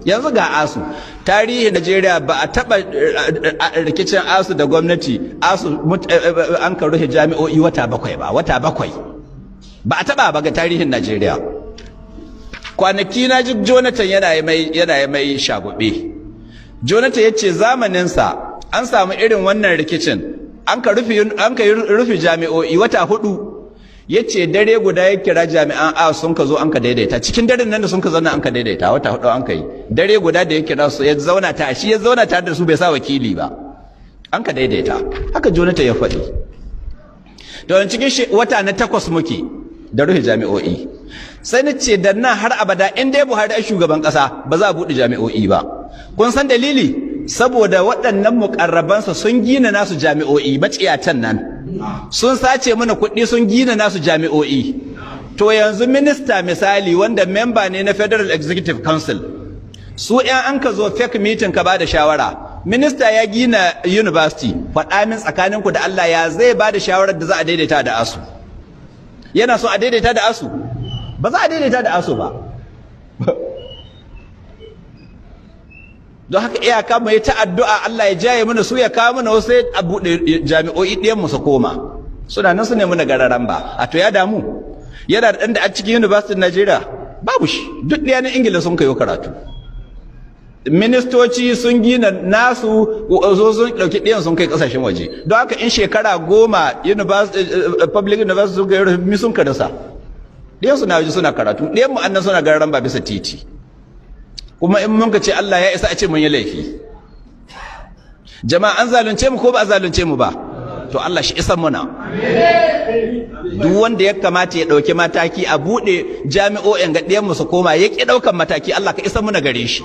yanzu ga ASUU tarihin Najeriya ba a taba rikicin ASUU da gwamnati an ka rufe jami'o'i wata bakwai ba a taba ba ga tarihin Najeriya. Kwanaki na ji Jonathan yana mai shagube. Jonathan ya ce zamaninsa an samu irin wannan rikicin an ka rufe jami'o'i wata 4. Ya ce dare guda ya kira jami'an sun ka zo an ka daidaita cikin daren nan da sun ka zauna an ka daidaita wata 4 an ka yi dare guda da ya kira su ya zauna tare da su bai sa wakili ba an ka daidaita haka Jonathan ya faɗi. don cikin wata na 8 muke da rufe jami'o'i sai na ce da nan har abada in dai Buhari a shugaban ƙasa ba za a buɗe jami'o'i ba. Kun san dalili? Saboda waɗannan muƙarrabansa sun gina nasu jami'o'i maciyatan nan sun sace mana kuɗi sun gina nasu jami'o'i. To yanzu minista misali wanda memba ne na Federal Executive Council su an ka zo fake meeting ka bada shawara minista ya gina university faɗa min tsakaninku da Allah ya zai bada shawarar da za a daidaita da ASUU. Yana so a daidaita da ASUU? Ba za a daidaita da ASUU ba. Don haka iyaka mu yi ta addu'a Allah ya jaye mana su ya kawo mana wasu a buɗe jami'o'i ɗayan mu su koma suna nan su ne muna gararan ba a to ya damu yana da ɗan da a cikin university Najeriya babu shi duk ɗaya na Ingila sun kai karatu ministoci sun gina nasu sun ɗauki ɗayan sun kai ƙasashen waje don haka in shekara 10 public university sun kai rufi sun karasa ɗayan suna waje suna karatu ɗayan mu annan suna gararan ba bisa titi. Kuma in mun ka ce Allah ya isa a ce mun yi laifi. Jama'a an zalunce mu ko ba a zalunce mu ba? To Allah shi isan muna. Duk wanda ya kamata ya ɗauki mataki a buɗe jami'o'in ga ɗiyan mu su koma ya ƙi ɗaukan mataki Allah ka isan muna gare shi.